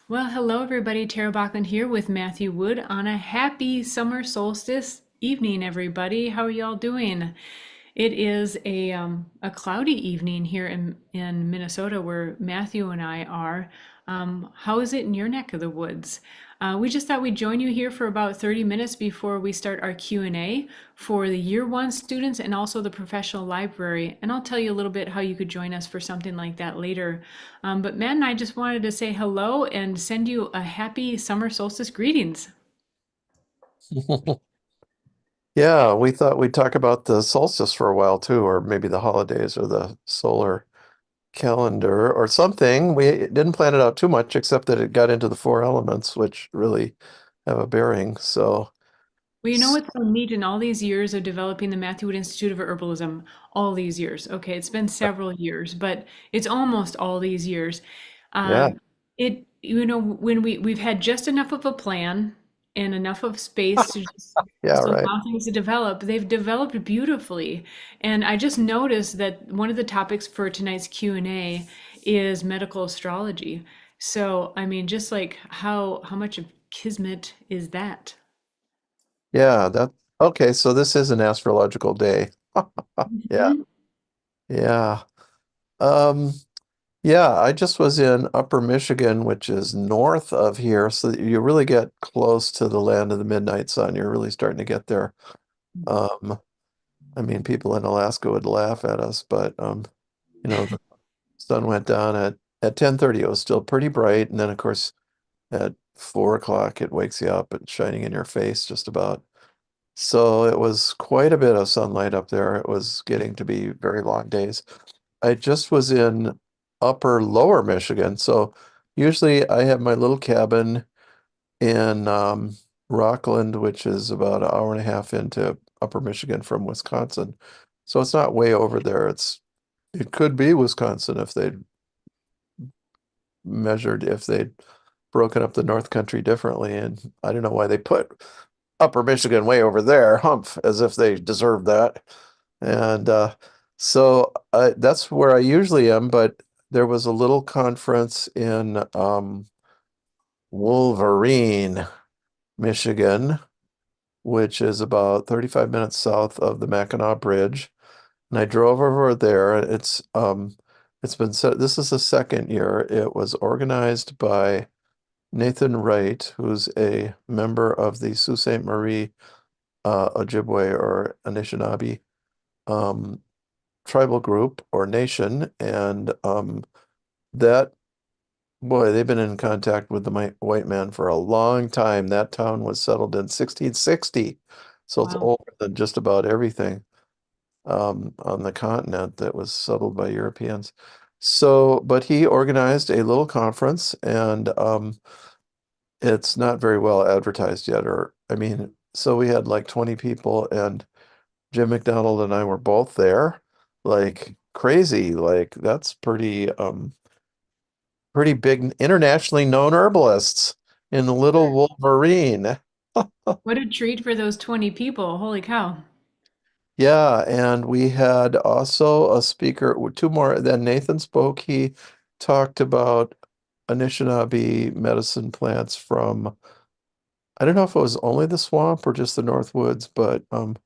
Well, hello everybody. Tara Baklund here with Matthew Wood on a happy summer solstice evening, everybody. How are y'all doing? It is a cloudy evening here in Minnesota where Matthew and I are. How is it in your neck of the woods? We just thought we'd join you here for about 30 minutes before we start our Q&A for the year one students and also the professional library. And I'll tell you a little bit how you could join us for something like that later. But Matt and I just wanted to say hello and send you a happy summer solstice greetings. Yeah, we thought we'd talk about the solstice for a while too, or maybe the holidays or the solar calendar or something. We didn't plan it out too much, except that it got into the four elements, which really have a bearing. So, Well, you know s- what's so neat in all these years of developing the Matthew Wood Institute of Herbalism, all these years. Okay, it's been several years, but it's almost all these years. yeah, When we've had just enough of a plan and enough of space to just yeah, to right. allow things to develop, they've developed beautifully. And I just noticed that one of the topics for tonight's Q&A is medical astrology. So, I mean, just like how much of kismet is that? Yeah, okay. So this is an astrological day. Yeah, Mhm. yeah. Um, yeah, I just was in Upper Michigan, which is north of here, so that you really get close to the land of the midnight sun. You're really starting to get there. Um, I mean, people in Alaska would laugh at us, but the sun went down at 10:30. It was still pretty bright, and then of course at 4 o'clock it wakes you up and shining in your face just about. So it was quite a bit of sunlight up there. It was getting to be very long days. I just was in upper lower Michigan. So usually I have my little cabin in Rockland, which is about an hour and a half into upper Michigan from Wisconsin. So it's not way over there. It could be Wisconsin if they'd broken up the North Country differently. And I don't know why they put upper Michigan way over there, humph, as if they deserve that. And so that's where I usually am, but there was a little conference in Wolverine, Michigan, which is about 35 minutes south of the Mackinac Bridge. And I drove over there. It's been said this is the second year. It was organized by Nathan Wright, who's a member of the Sault Ste. Marie Ojibwe or Anishinaabe um, tribal group or nation. And that, boy, they've been in contact with the white man for a long time. That town was settled in 1660. So it's Wow. older than just about everything on the continent that was settled by Europeans. So, but he organized a little conference and it's not very well advertised yet, or I mean, so we had like 20 people and Jim McDonald and I were both there. Like crazy. Like that's pretty big internationally known herbalists in the little Wolverine. What a treat for those 20 people. Holy cow. Yeah, and we had also a speaker, two more. Then Nathan spoke. He talked about Anishinaabe medicine plants from, I don't know if it was only the swamp or just the North Woods, but I've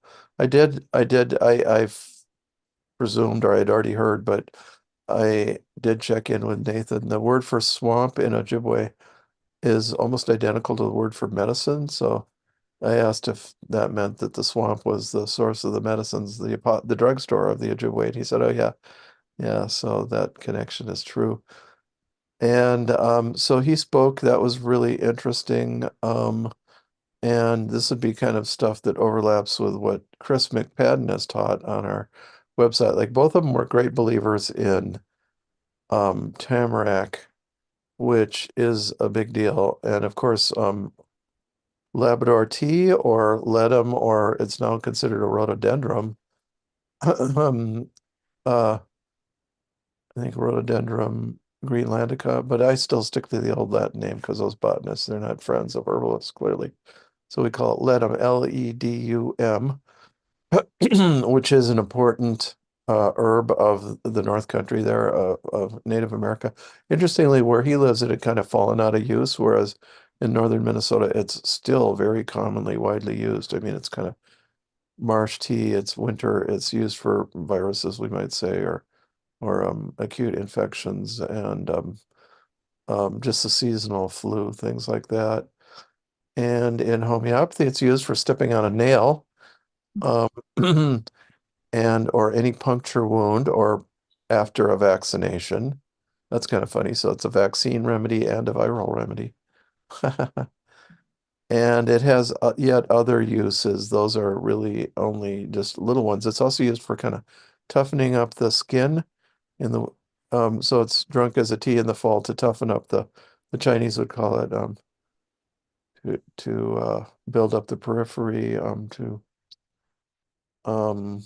presumed or I'd already heard, but I did check in with Nathan. The word for swamp in Ojibwe is almost identical to the word for medicine. So I asked if that meant that the swamp was the source of the medicines, the drugstore of the Ojibwe. And he said, "Oh yeah, yeah." So that connection is true. And so he spoke. That was really interesting. And this would be kind of stuff that overlaps with what Chris McPadden has taught on our website. Like both of them were great believers in tamarack, which is a big deal. And of course, Labrador tea or ledum, or it's now considered a rhododendron. um, uh, I think rhododendron greenlandica, but I still stick to the old Latin name because those botanists, they're not friends of herbalists, clearly. So we call it ledum, Ledum, which is an important. herb of the North Country there, of Native America. Interestingly, where he lives, it had kind of fallen out of use, whereas in northern Minnesota, it's still very commonly widely used. I mean, it's kind of marsh tea. It's winter. It's used for viruses, we might say, or acute infections and just the seasonal flu, things like that. And in homeopathy, it's used for stepping on a nail, um, and or any puncture wound or after a vaccination. That's kind of funny. So it's a vaccine remedy and a viral remedy. And it has yet other uses. Those are really only just little ones. It's also used for kind of toughening up the skin in the so it's drunk as a tea in the fall to toughen up the Chinese would call it to build up the periphery to um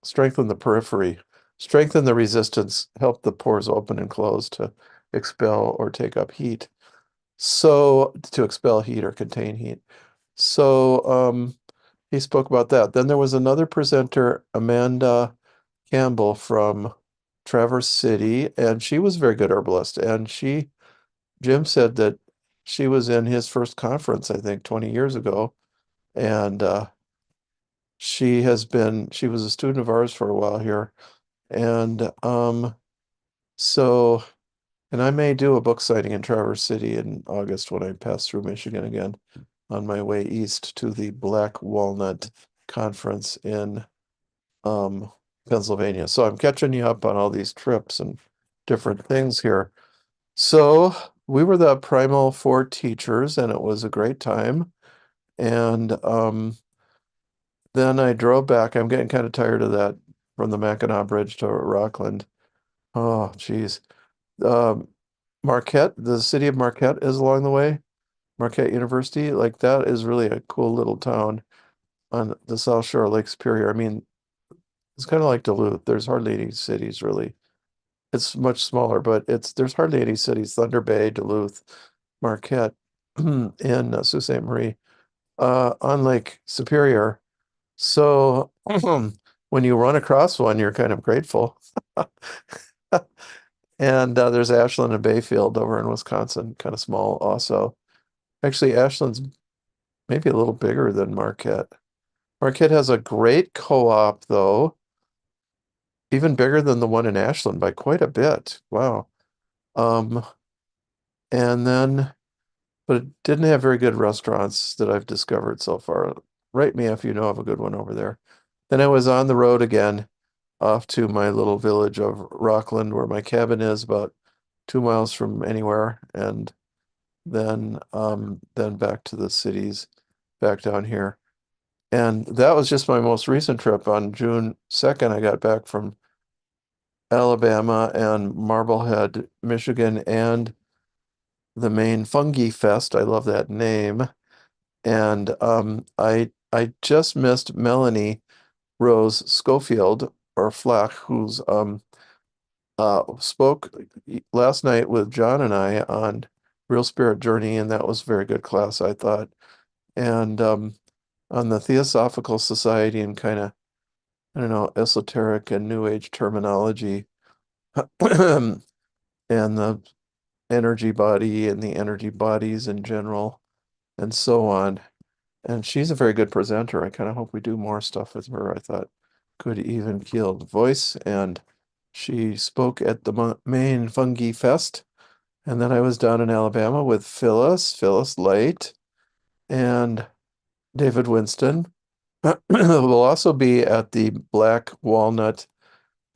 strengthen the periphery, strengthen the resistance, help the pores open and close to expel or take up heat. So to expel heat or contain heat. So he spoke about that. Then there was another presenter, Amanda Campbell from Traverse City, and she was a very good herbalist. And Jim said that she was in his first conference, I think, 20 years ago. And she was a student of ours for a while here. And so, and I may do a book signing in Traverse City in August when I pass through Michigan again on my way east to the Black Walnut Conference in um, Pennsylvania. So I'm catching you up on all these trips and different things here. So we were the Primal Four teachers, and it was a great time. And then I drove back. I'm getting kind of tired of that from the Mackinac Bridge to Rockland. Oh, geez. Um, Marquette, the city of Marquette is along the way. Marquette University, like that is really a cool little town on the South Shore of Lake Superior. I mean, it's kind of like Duluth. There's hardly any cities really. It's much smaller, but there's hardly any cities. Thunder Bay, Duluth, Marquette, and Sault Ste. Marie, on Lake Superior. So when you run across one, you're kind of grateful. And there's Ashland and Bayfield over in Wisconsin, kind of small also. Actually, Ashland's maybe a little bigger than Marquette. Marquette has a great co-op, though, even bigger than the one in Ashland by quite a bit. Wow. Um, and then, but it didn't have very good restaurants that I've discovered so far. Write me if you know of a good one over there. Then I was on the road again, off to my little village of Rockland, where my cabin is, about 2 miles from anywhere, and then back to the cities, back down here. And that was just my most recent trip. On June 2nd, I got back from Alabama and Marblehead, Michigan, and the main Fungi Fest. I love that name. And I just missed Melanie Rose Schofield or Flack, who's spoke last night with John and I on Real Spirit Journey, and that was a very good class, I thought. And on the Theosophical Society and kind of, I don't know, esoteric and New Age terminology, and the energy body and the energy bodies in general, and so on. And she's a very good presenter. I kind of hope we do more stuff with her. I thought good even keeled voice, and she spoke at the main Fungi Fest. And then I was down in Alabama with Phyllis Light, and David Winston. Will also be at the Black Walnut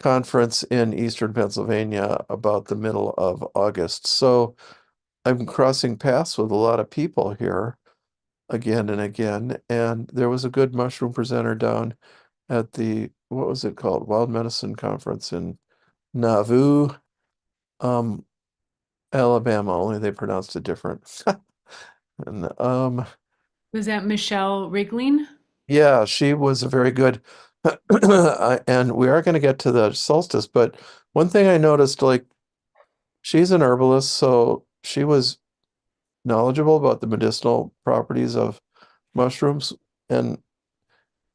Conference in Eastern Pennsylvania about the middle of August. So I'm crossing paths with a lot of people here again and again. And there was a good mushroom presenter down at the, what was it called? Wild Medicine Conference in Nauvoo, um, Alabama, only they pronounced it different. And Was that Michelle Wrigling? yeah, she was a very good and we are going to get to the solstice, but one thing I noticed, like she's an herbalist, so she was knowledgeable about the medicinal properties of mushrooms, and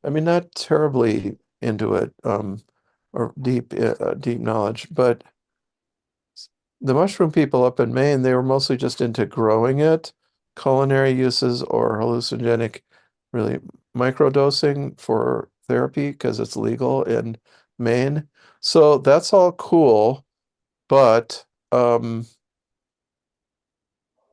I mean not terribly into it. or deep knowledge. But the mushroom people up in Maine, they were mostly just into growing it, culinary uses, or hallucinogenic, really microdosing for therapy because it's legal in Maine. So that's all cool, but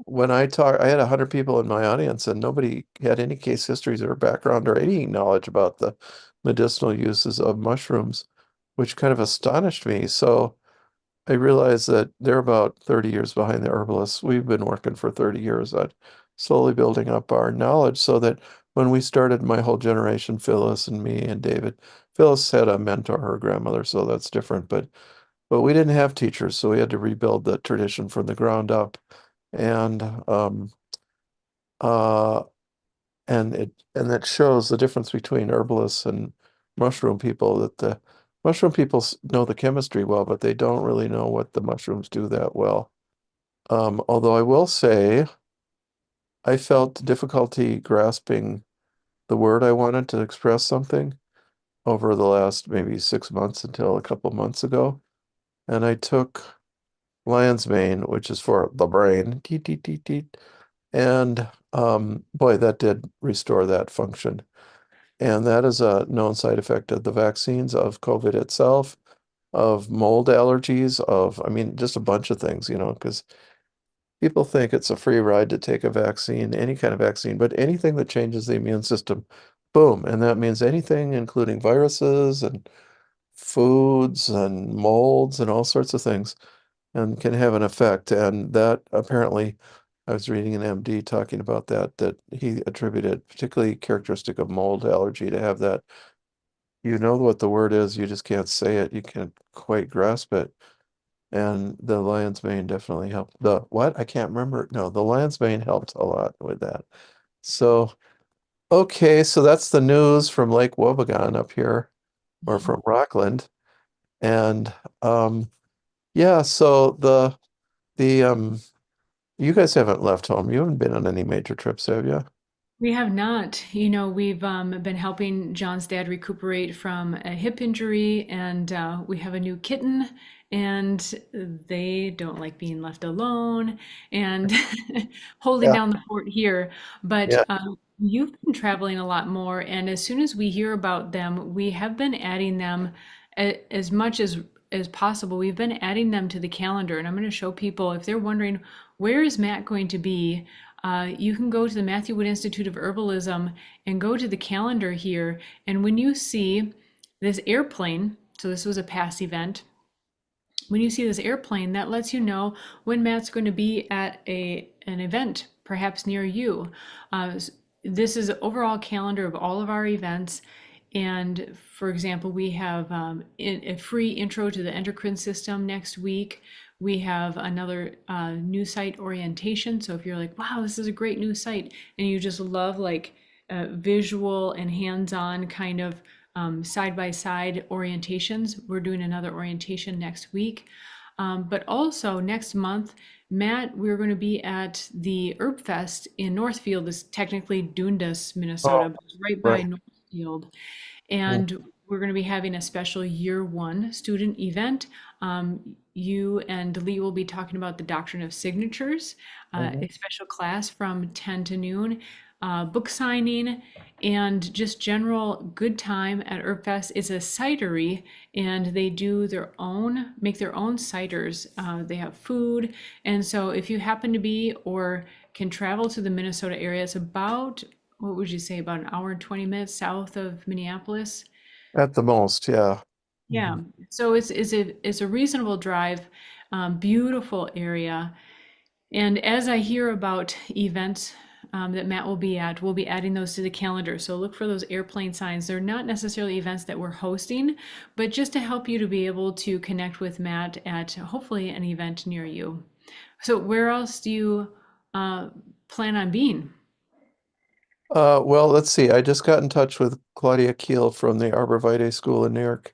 when I had 100 people in my audience, and nobody had any case histories or background or any knowledge about the medicinal uses of mushrooms, which kind of astonished me. So I realized that they're about 30 years behind the herbalists. We've been working for 30 years on slowly building up our knowledge so that when we started, my whole generation, Phyllis and me and David, Phyllis had a mentor, her grandmother, so that's different, but we didn't have teachers, so we had to rebuild the tradition from the ground up. And uh and that shows the difference between herbalists and mushroom people, that the mushroom people know the chemistry well, but they don't really know what the mushrooms do that well. Although I will say I felt difficulty grasping the word I wanted to express something over the last maybe 6 months until a couple months ago. And I took lion's mane, which is for the brain, teet, teet, teet, teet. And boy, that did restore that function. And that is a known side effect of the vaccines, of COVID itself, of mold allergies, I mean, just a bunch of things, because people think it's a free ride to take a vaccine, any kind of vaccine, but anything that changes the immune system, boom. And that means anything, including viruses and foods and molds and all sorts of things, and can have an effect. And that apparently, I was reading an MD talking about that he attributed particularly characteristic of mold allergy to have that. You know what the word is, you just can't say it. You can't quite grasp it. And the lion's mane definitely helped. The what? I can't remember. No, the lion's mane helped a lot with that. So, okay, so that's the news from Lake Wobegon up here, or from Rockland. And yeah, so the you guys haven't left home. You haven't been on any major trips, have you? We have not. We've been helping John's dad recuperate from a hip injury, and we have a new kitten, and they don't like being left alone and holding Yeah, down the fort here. But yeah. you've been traveling a lot more, and as soon as we hear about them, we have been adding them as much as possible. We've been adding them to the calendar, and I'm going to show people if they're wondering where is Matt going to be. You can go to the Matthew Wood Institute of Herbalism and go to the calendar here. And when you see this airplane, so this was a past event, when you see this airplane, that lets you know when Matt's going to be at an event, perhaps near you. Uh, this is an overall calendar of all of our events. And for example, we have a free intro to the endocrine system next week. We have another new site orientation. So if you're like, wow, this is a great new site, and you just love like visual and hands-on kind of side-by-side orientations, we're doing another orientation next week. But also next month, Matt, we're going to be at the HerbFest in Northfield. It's technically Dundas, Oh, Minnesota, but it's right by right. Northfield. Mm, And we're going to be having a special year one student event. You and Lee will be talking about the doctrine of signatures, mhm. a special class from 10 to noon, book signing, and just general good time at HerbFest. It's a cidery, and they do make their own ciders. They have food. And so if you happen to be or can travel to the Minnesota area, it's about, what would you say, about an hour and 20 minutes south of Minneapolis. At the most, yeah. Yeah, Mhm. so it's a reasonable drive, beautiful area. And as I hear about events that Matt will be at, we'll be adding those to the calendar. So look for those airplane signs. They're not necessarily events that we're hosting, but just to help you to be able to connect with Matt at hopefully an event near you. So where else do you uh, plan on being? Well, let's see. I just got in touch with Claudia Keel from the Arbor Vitae School in New York,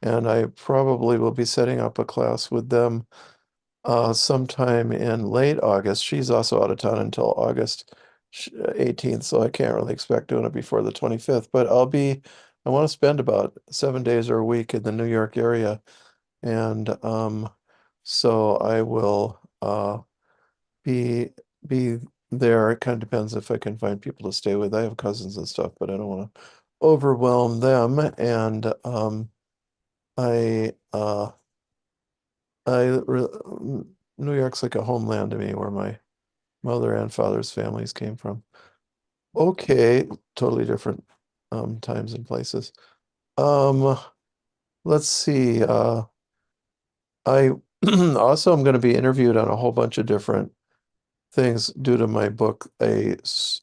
and I probably will be setting up a class with them sometime in late August. She's also out of town until August 18th, so I can't really expect doing it before the 25th, but I'll be I want to spend about 7 days or a week in the New York area, and so I will be be there. It kind of depends if I can find people to stay with. I have cousins and stuff, but I don't want to overwhelm them. And I I re New York's like a homeland to me, where my mother and father's families came from. Okay, totally different times and places. Um, let's see. I also am going to be interviewed on a whole bunch of different things due to my book, Shamanic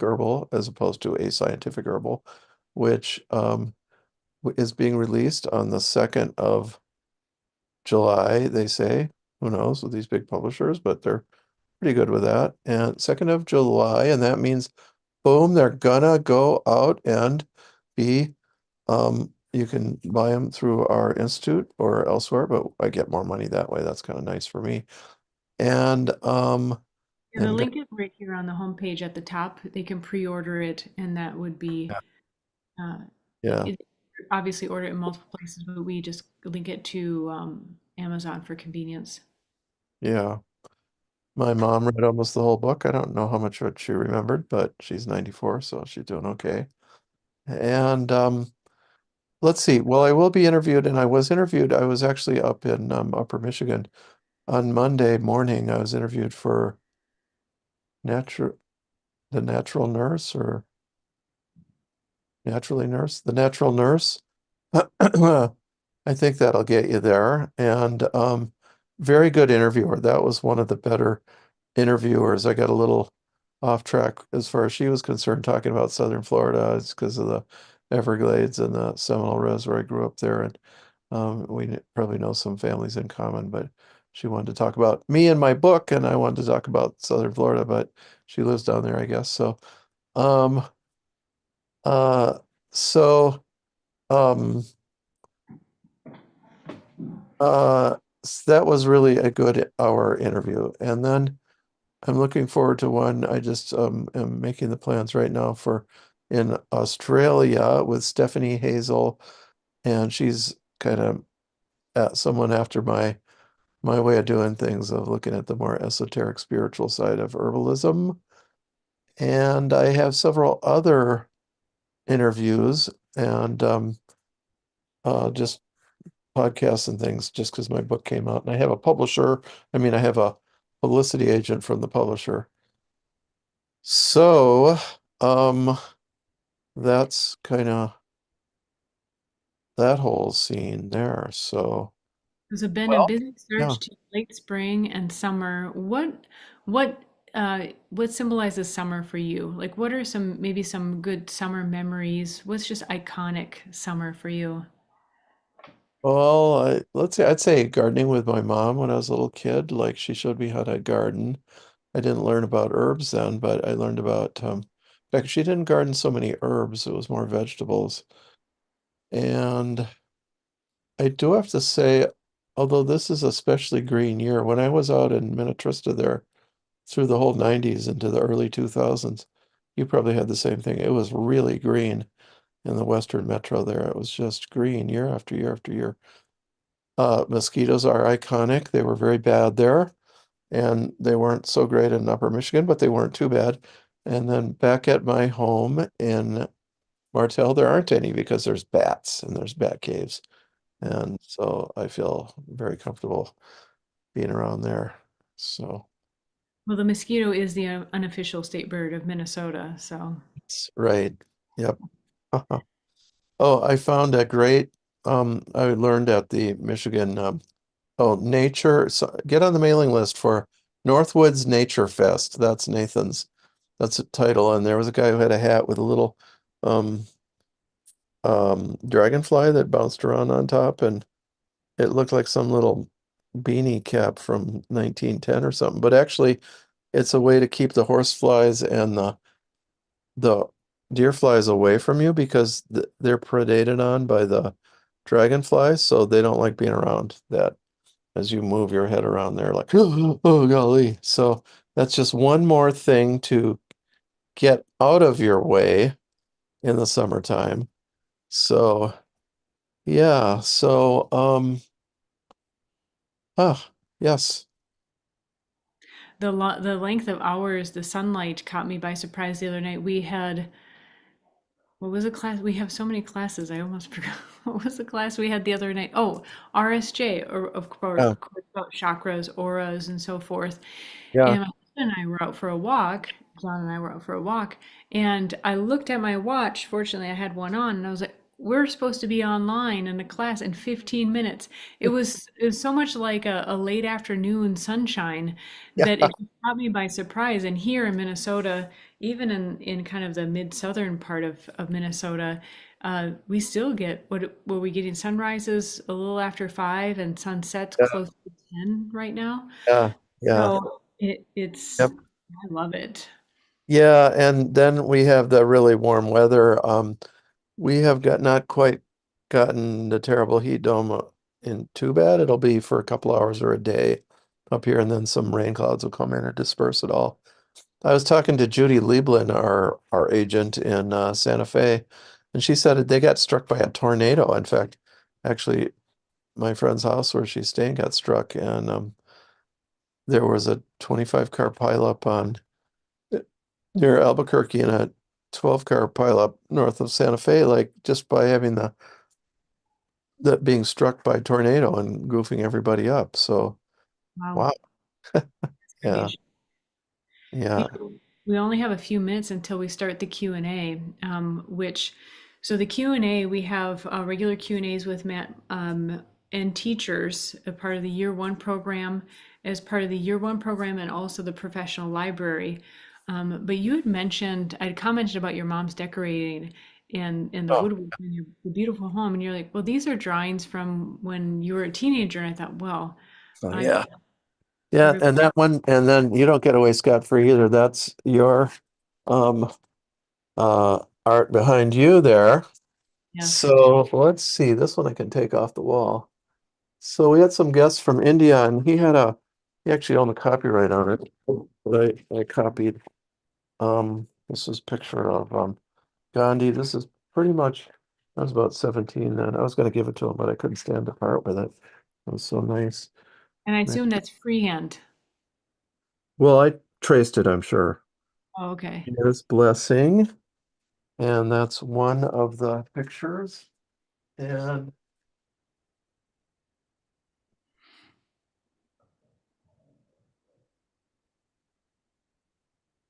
Herbal as opposed to a scientific herbal, which is being released on the 2nd of July, they say. Who knows with these big publishers, but they're pretty good with that. And 2nd of July, and that means boom, they're gonna go out and be you can buy them through our institute or elsewhere, but I get more money that way. That's kind of nice for me. And Yeah, the and link is right here on the homepage at the top. They can pre-order it, and that would be uh, yeah, it, obviously order it in multiple places, but we just link it to Amazon for convenience. yeah. My mom read almost the whole book. I don't know how much of it she remembered, but she's 94, so she's doing okay. And let's see. Well, I will be interviewed, and I was interviewed. I was actually up in Upper Michigan on Monday morning. I was interviewed for natural the natural nurse or naturally nurse, the natural nurse. I think that'll get you there. And very good interviewer. That was one of the better interviewers. I got a little off track as far as she was concerned, talking about Southern Florida. It's because of the Everglades and the Seminole Reservoir. I grew up there, and we probably know some families in common. But she wanted to talk about me and my book, and I wanted to talk about Southern Florida, but she lives down there, I guess. Um, uh, so, um, uh, that was really a good hour interview. And then I'm looking forward to one. I just am making the plans right now for in Australia with Stephanie Hazel, and she's kind of someone after my way of doing things, of looking at the more esoteric spiritual side of herbalism. And I have several other interviews and just podcasts and things just because my book came out. And I have a publisher. I mean, I have a publicity agent from the publisher. So, um, that's kind of that whole scene there. So, There's been a well, busy yeah. start to late spring and summer. What what symbolizes summer for you? Like what are some maybe some good summer memories? What's just iconic summer for you? Well, let's say I'd say gardening with my mom when I was a little kid. Like she showed me how to garden. I didn't learn about herbs then, but I learned about in fact, she didn't garden so many herbs. It was more vegetables. And I do have to say, although this is a especially green year, when I was out in Minnetrista there through the whole 90s into the early 2000s, you probably had the same thing. It was really green in the Western Metro there. It was just green year after year after year. Mosquitoes are iconic. They were very bad there, and they weren't so great in Upper Michigan, but they weren't too bad. And then back at my home in Martell, there aren't any because there's bats and there's bat caves. And so I feel very comfortable being around there. So, Well, the mosquito is the unofficial state bird of Minnesota, so it's right. Yep. Oh, I found a great, I learned at the Michigan, nature. So get on the mailing list for Northwoods Nature Fest. That's Nathan's, that's a title. And there was a guy who had a hat with a little, um, dragonfly that bounced around on top, and it looked like some little beanie cap from 1910 or something. But actually, it's a way to keep the horseflies and the deer flies away from you because they're predated on by the dragonflies, so they don't like being around that as you move your head around there, like, oh golly. So that's just one more thing to get out of your way in the summertime. So yeah, so yes. The length of hours the sunlight caught me by surprise the other night. We had what was a class? We have so many classes. I almost forgot. What was the class we had the other night? Oh, RSJ, or Yeah, of course about chakras, auras, and so forth. yeah. And my husband and I were out for a walk. John and I were out for a walk, and I looked at my watch. Fortunately, I had one on, and I was like, "We're supposed to be online in a class in 15 minutes." It was so much like a late afternoon sunshine Yeah. that it caught me by surprise. And here in Minnesota, even in kind of the mid-southern part of Minnesota, we still get what were we getting sunrises a little after 5 and sunsets Yeah, close to 10 right now. yeah, yeah. So it's Yep. I love it. Yeah, and then we have the really warm weather. We have got not quite gotten the terrible heat dome in too bad. It'll be for a couple hours or a day up here, and then some rain clouds will come in and disperse it all. I was talking to Judy Lieblin, our agent in Santa Fe, and she said that they got struck by a tornado. In fact, actually, my friend's house where she's staying got struck, and there was a 25 car pileup on near Albuquerque and a 12 car pileup north of Santa Fe, like just by having the being struck by a tornado and goofing everybody up. So, Wow, wow. it's gonna be a Yeah. You Yeah. know, we only have a few minutes until we start the Q&A, which, so the Q&A, we have regular Q&As with Matt and teachers, a part of the year one program, as part of the year one program, and also the professional library. But you had mentioned, I'd commented about your mom's decorating and the Oh, woodwork in your the beautiful home, and you're like, well, these are drawings from when you were a teenager. And I thought, well, oh, I yeah. Yeah, every and that one, and then you don't get away scot-free either. That's your um art behind you there. yes. So let's see. This one I can take off the wall. So we had some guests from India, and he actually owned the copyright on it. But I copied. This is a picture of Gandhi. This is pretty much. I was about 17 then. I was going to give it to him, but I couldn't stand to part with it. It was so nice. And I Nice. assume that's freehand. Well, I traced it, I'm sure. Oh, okay. Here's Blessing, and that's one of the pictures. And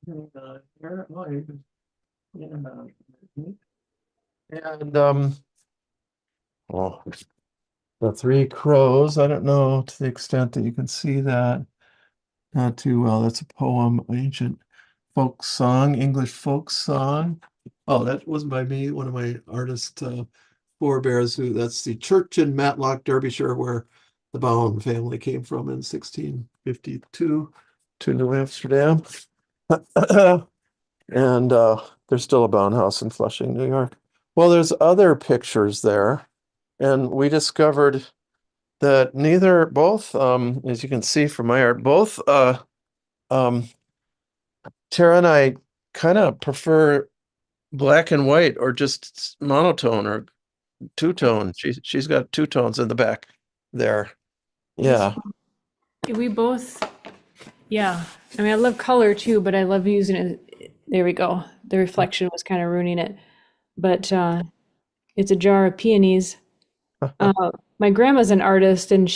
here, oh, you can, and oh, the three crows. I don't know to the extent that you can see that. Not too well. That's a poem, ancient folk song, English folk song. Oh, that wasn't by me. One of my artist forebears who that's the church in Matlock, Derbyshire, where the Bowen family came from in 1652 to New Amsterdam. And there's still a Bowen house in Flushing, New York. Well, there's other pictures there, and we discovered that both, as you can see from my art, both um, Tara and I kind of prefer black and white or just monotone or two tone. She's got two tones in the back there. This Yeah. we both, yeah. I mean, I love color too, but I love using it. There we go. The reflection was kind of ruining it. But it's a jar of peonies. My grandma's an artist, and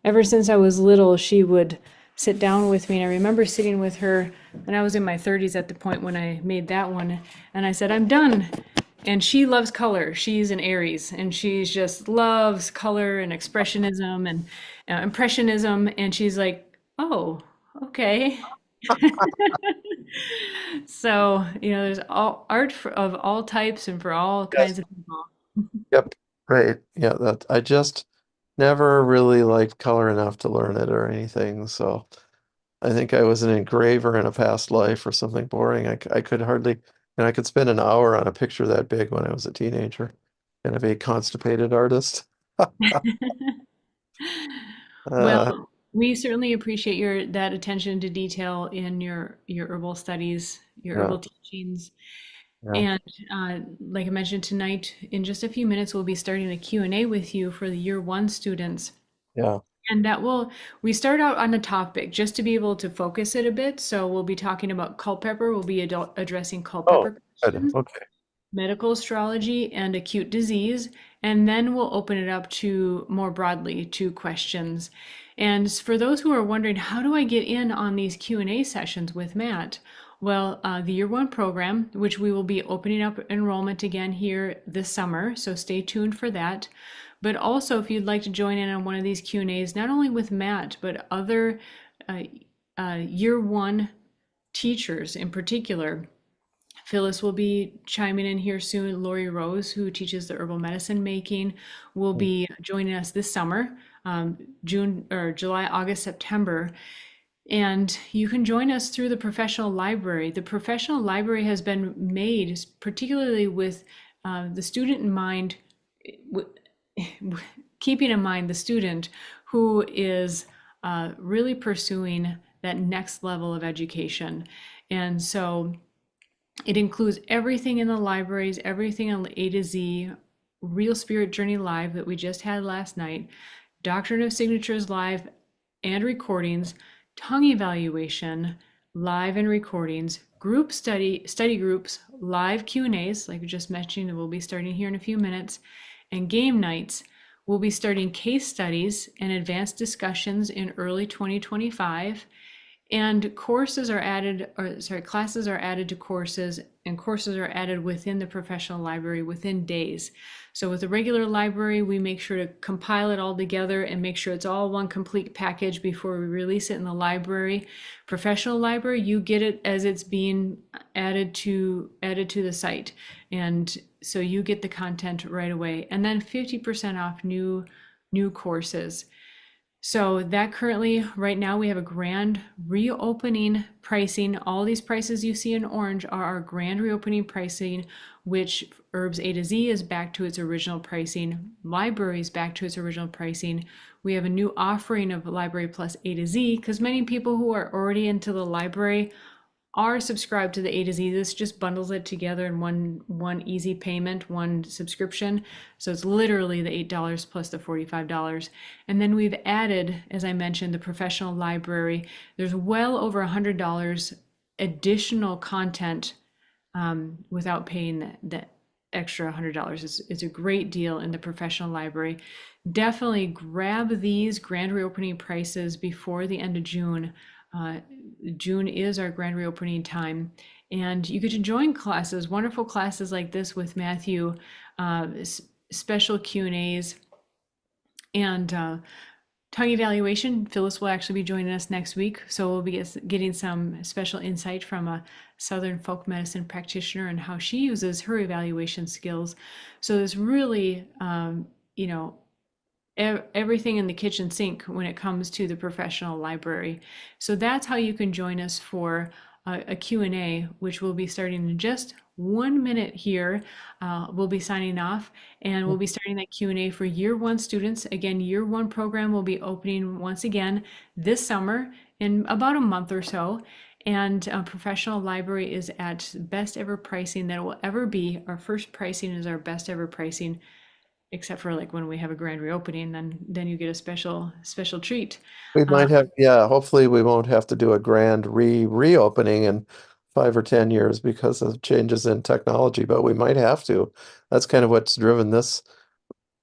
ever since I was little, she would sit down with me. And I remember sitting with her, and I was in my 30s at the point when I made that one. And I said, I'm done. And she loves color. She's an Aries, and she just loves color and expressionism and impressionism. And she's like, oh, okay. So, there's all art of all types and for all Yes. kinds of people. Yep. Great. Yeah, that I just never really liked color enough to learn it or anything. So I think I was an engraver in a past life or something boring. I could hardly, and I could spend an hour on a picture that big when I was a teenager, kind of a constipated artist. Uh, Well, we certainly appreciate your that attention to detail in your herbal studies, your yeah. herbal teachings. Yeah. And like I mentioned tonight, in just a few minutes, we'll be starting a Q&A with you for the year one students. Yeah. And we start out on a topic just to be able to focus it a bit. So we'll be talking about Culpeper. We'll be addressing Oh, Culpeper good. questions, Okay. medical astrology, and acute disease. And then we'll open it up to more broadly to questions. And for those who are wondering, how do I get in on these Q&A sessions with Matt? Well, the year one program, which we will be opening up enrollment again here this summer, so stay tuned for that. But also, if you'd like to join in on one of these Q&As, not only with Matt, but other uh, year one teachers in particular, Phyllis will be chiming in here soon. Lori Rose, who teaches the herbal medicine making, will be joining us this summer, June or July, August, September. And you can join us through the professional library. The professional library has been made particularly with the student in mind, keeping in mind the student who is really pursuing that next level of education. And so it includes everything in the libraries, everything on A to Z, Real Spirit Journey Live that we just had last night, Doctrine of Signatures Live and recordings, tongue evaluation, live and recordings, group study groups, live Q&As, like we just mentioned, that we'll be starting here in a few minutes, and game nights. We'll be starting case studies and advanced discussions in early 2025. And courses are added, or sorry, classes are added to courses, and courses are added within the professional library within days. So with the regular library, we make sure to compile it all together and make sure it's all one complete package before we release it in the library. Professional library, you get it as it's being added to the site. And so you get the content right away. And then 50% off new courses. So that currently, right now, we have a grand reopening pricing. All these prices you see in orange are our grand reopening pricing, which Herbs A to Z is back to its original pricing. Library is back to its original pricing. We have a new offering of Library Plus A to Z because many people who are already into the library are subscribed to the A to Z. This just bundles it together in one easy payment, one subscription. So it's literally the $8 plus the $45. And then we've added, as I mentioned, the professional library. There's well over $100 additional content without paying that extra $100. It's a great deal in the professional library. Definitely grab these grand reopening prices before the end of June. June is our grand reopening time, and you get to join classes, wonderful classes like this with Matthew, special Q&As, and tongue evaluation. Phyllis will actually be joining us next week, so we'll be getting some special insight from a Southern folk medicine practitioner and how she uses her evaluation skills. So there's really, you know, everything in the kitchen sink when it comes to the professional library. So that's how you can join us for a Q&A, which will be starting in just 1 minute here. We'll be signing off, and we'll be starting that Q&A for year one students. Again, year one program will be opening once again this summer in about a month or so. And professional library is at best ever pricing that it will ever be. Our first pricing is our best ever pricing, except for like when we have a grand reopening, then you get a special treat. We might have, yeah, hopefully we won't have to do a grand reopening in 5 or 10 years because of changes in technology, but we might have to. That's kind of what's driven this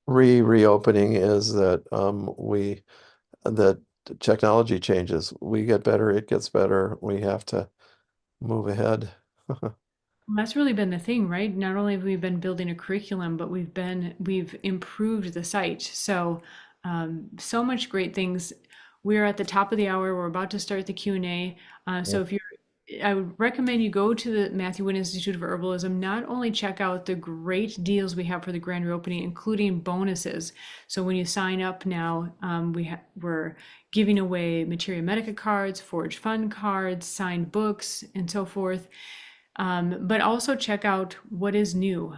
reopening is that that technology changes. We get better, it gets better. We have to move ahead. That's really been the thing, right? Not only have we been building a curriculum, but we've improved the site. So so much great things. We're at the top of the hour. We're about to start the Q&A. So if you're I would recommend you go to the Matthew Wood Institute of Herbalism. Not only check out the great deals we have for the grand reopening, including bonuses. So when you sign up now, we're giving away Materia Medica cards, Forge Fund cards, signed books, and so forth. But also check out what is new.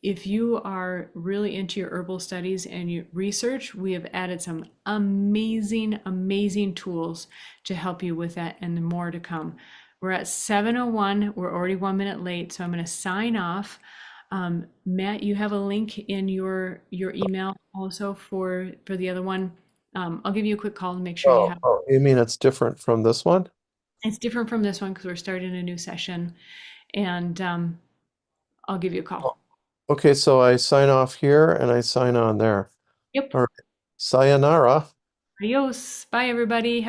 If you are really into your herbal studies and your research, we have added some amazing tools to help you with that, and more to come. We're at 7:01. We're already 1 minute late, so I'm going to sign off. Matt, you have a link in your email also for the other one. I'll give you a quick call to make sure you have. Oh, you mean it's different from this one? It's different from this one because we're starting a new session, and I'll give you a call. Oh, okay, so I sign off here and I sign on there. Yep. All right. Sayonara. Adios. Bye, everybody. Have